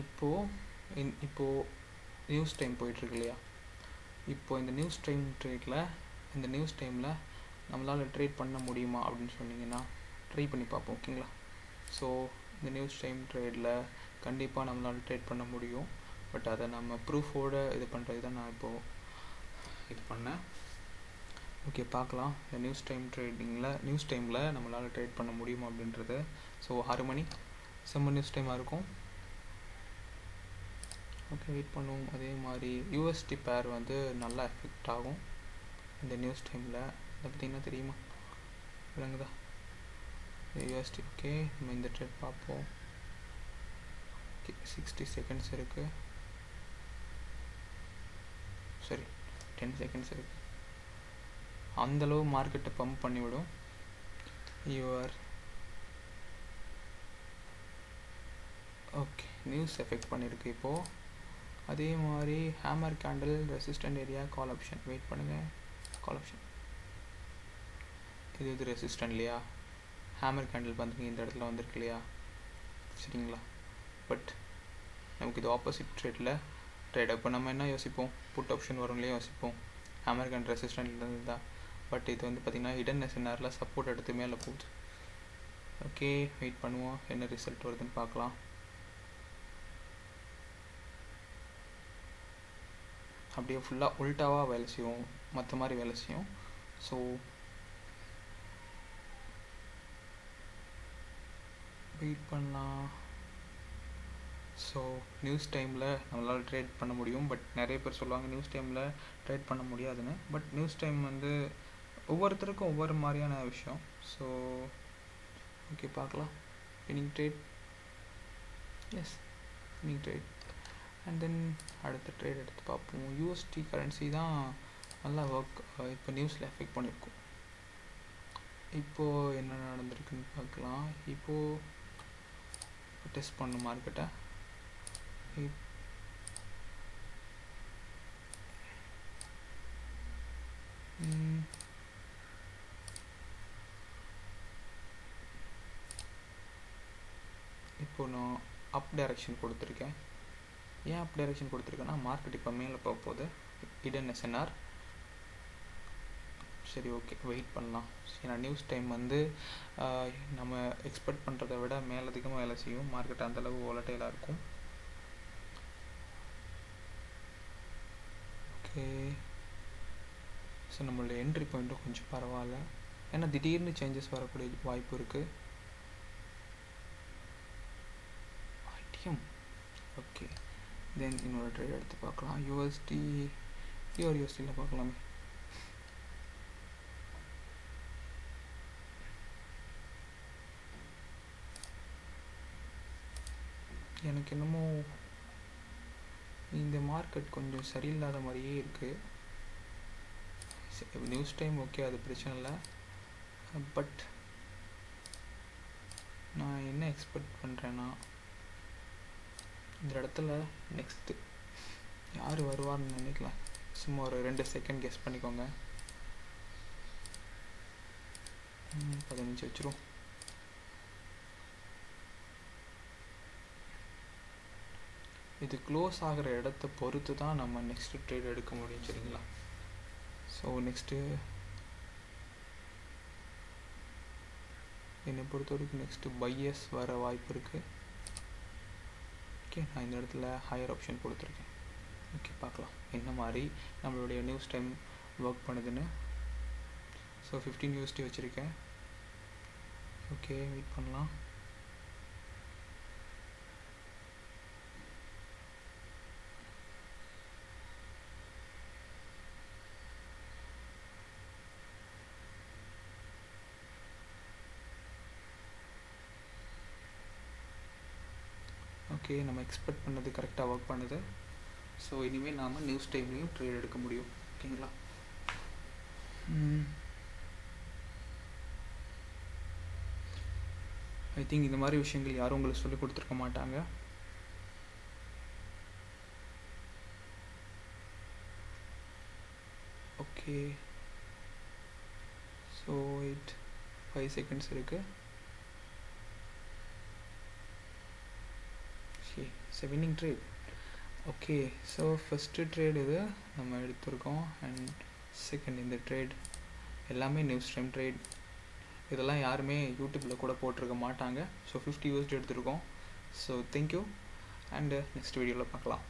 இப்போது news time போயிட்டுருக்கு இல்லையா, இப்போது இந்த நியூஸ் டைம் ட்ரேடில் இந்த நியூஸ் டைமில் நம்மளால் ட்ரேட் பண்ண முடியுமா அப்படின்னு சொன்னிங்கன்னா ட்ரை பண்ணி பார்ப்போம். ஓகேங்களா. ஸோ இந்த நியூஸ் டைம் ட்ரேடில் கண்டிப்பாக நம்மளால் ட்ரேட் பண்ண முடியும். பட் அதை நம்ம ப்ரூஃபோடு இது பண்ணுறது தான் நான் இப்போது இது பண்ணேன். ஓகே, பார்க்கலாம் இந்த நியூஸ் டைமில் நம்மளால் ட்ரேட் பண்ண முடியுமா அப்படின்றது. ஸோ 6 மணி செம்ம நியூஸ் டைமாக இருக்கும். ஓகே, வெயிட் பண்ணுவோம். அதே மாதிரி யூஎஸ்டி பேர் வந்து நல்லா எஃபெக்ட் ஆகும் இந்த நியூஸ் டைமில். அதை பார்த்திங்கன்னா தெரியுமா, விளங்குதா யூஎஸ்டி. ஓகே, நம்ம இந்த ட்ரேட் பார்ப்போம். ஓகே, 60 செகண்ட்ஸ் இருக்குது, சரி 10 செகண்ட்ஸ் இருக்குது. அந்தளவு மார்க்கெட்டை பம்ப் பண்ணிவிடும். ஓகே, நியூஸ் எஃபெக்ட் பண்ணியிருக்கு இப்போது. அதே மாதிரி hammer candle resistant area call option. Wait பண்ணுங்கள், கால் ஆப்ஷன் இது ரெசிஸ்டன்ட் இல்லையா, ஹேமர் கேண்டில் பார்த்துங்க இந்த இடத்துல வந்திருக்கு இல்லையா, சரிங்களா. பட் நமக்கு இது ஆப்போசிட் ட்ரேட். அப்போ நம்ம என்ன யோசிப்போம், புட் ஆப்ஷன் வரும்லையே யோசிப்போம், ஹேமர் கேண்டில் ரெசிஸ்டன்ட் தான். பட் இது வந்து பார்த்திங்கன்னா ஹிடன் எஸ்என்ஆரில் சப்போர்ட் எடுத்து மேலே போகுது. ஓகே, வெயிட் பண்ணுவோம் என்ன ரிசல்ட் வருதுன்னு பார்க்கலாம். அப்படியே ஃபுல்லாக உல்ட்டாவாக வேலை செய்யும், மற்ற மாதிரி வேலை செய்யும். ஸோ வெயிட் பண்ணலாம். ஸோ நியூஸ் டைமில் நம்மளால் ட்ரேட் பண்ண முடியும். பட் நிறைய பேர் சொல்லுவாங்க நியூஸ் டைமில் ட்ரேட் பண்ண முடியாதுன்னு. பட் நியூஸ் டைம் வந்து ஒவ்வொருத்தருக்கும் ஒவ்வொரு மாதிரியான விஷயம். ஸோ ஓகே, பார்க்கலாம். Winning trade, yes winning trade. And then அடுத்த ட்ரேட் எடுத்து பார்ப்போம். யூஎஸ்டி கரன்சி தான் நல்லா ஒர்க் இப்போ நியூஸில் எஃபெக்ட் பண்ணியிருக்கோம். இப்போது என்ன நடந்திருக்குன்னு பார்க்கலாம். இப்போது டெஸ்ட் பண்ணும் மார்க்கெட்டை. இப்போது நான் அப் டைரக்ஷன் கொடுத்துருக்கேன். ஏன் அப் டைரக்ஷன் கொடுத்துருக்கேன்னா மார்க்கெட் இப்போ மேலே போக போகுது, ஹிடன் எஸ்என்ஆர். சரி, ஓகே, வெயிட் பண்ணலாம். ஏன்னா நியூஸ் டைம் வந்து நம்ம எக்ஸ்பெக்ட் பண்ணுறதை விட மேலதிகமாக வேலை செய்யும். மார்க்கெட் அந்தளவு வாலடைலாக இருக்கும். ஓகே, ஸோ நம்மளோட என்ட்ரி பாயிண்ட்டும் கொஞ்சம் பரவாயில்ல, ஏன்னா திடீர்னு சேஞ்சஸ் வரக்கூடிய வாய்ப்பு இருக்குது. ஓகே, தென் இன்னொரு ட்ரேட் எடுத்து பார்க்கலாம். யூஎஸ்டியில் பார்க்கலாமே. எனக்கு என்னமோ இந்த மார்க்கெட் கொஞ்சம் சரியில்லாத மாதிரியே இருக்குது. நியூஸ் டைம் ஓகே, அது பிரச்சனை இல்லை. பட் நான் என்ன எக்ஸ்பெக்ட் பண்ணுறேன்னா இந்த இடத்துல நெக்ஸ்ட்டு யார் வருவார்னு நினைக்கலாம். சும்மா ஒரு 2 செகண்ட் கெஸ் பண்ணிக்கோங்க. 15 வச்சிரும். இது க்ளோஸ் ஆகிற இடத்த பொறுத்து தான் நம்ம நெக்ஸ்ட்டு ட்ரேட் எடுக்க முடியும், சரிங்களா. ஸோ நெக்ஸ்ட்டு என்னை பொறுத்த வரைக்கும் நெக்ஸ்ட்டு பையர்ஸ் வர வாய்ப்பு இருக்குது. ஓகே, நான் இந்த இடத்துல ஹையர் ஆப்ஷன் கொடுத்துருக்கேன். ஓகே, பார்க்கலாம் என்ன மாதிரி நம்மளுடைய நியூஸ் டைம் ஒர்க் பண்ணுதுன்னு. ஸோ 15 USD வச்சுருக்கேன். ஓகே, வெயிட் பண்ணலாம். ஓகே, நம்ம எக்ஸ்பெக்ட் பண்ணது கரெக்டாக ஒர்க் பண்ணுது. ஸோ இனிமேல் நாம் நியூஸ் டைம்லேயும் ட்ரேட் எடுக்க முடியும். ஓகேங்களா. ஐ திங்க் இந்த மாதிரி விஷயங்கள் யாரும் உங்களுக்கு சொல்லிக் கொடுத்துருக்க மாட்டாங்க. ஓகே, ஸோ 5 செகண்ட்ஸ் இருக்குது. Winning trade. Okay, so first trade இது நம்ம எடுத்திருக்கோம். அண்ட் செகண்ட் இந்த ட்ரேட் எல்லாமே நியூஸ் டைம் ட்ரேட். இதெல்லாம் யாருமே யூடியூப்பில் கூட போட்டிருக்க மாட்டாங்க. ஸோ 50 USD எடுத்திருக்கோம். ஸோ தேங்க்யூ, அண்டு நெக்ஸ்ட் வீடியோவில் பார்க்கலாம்.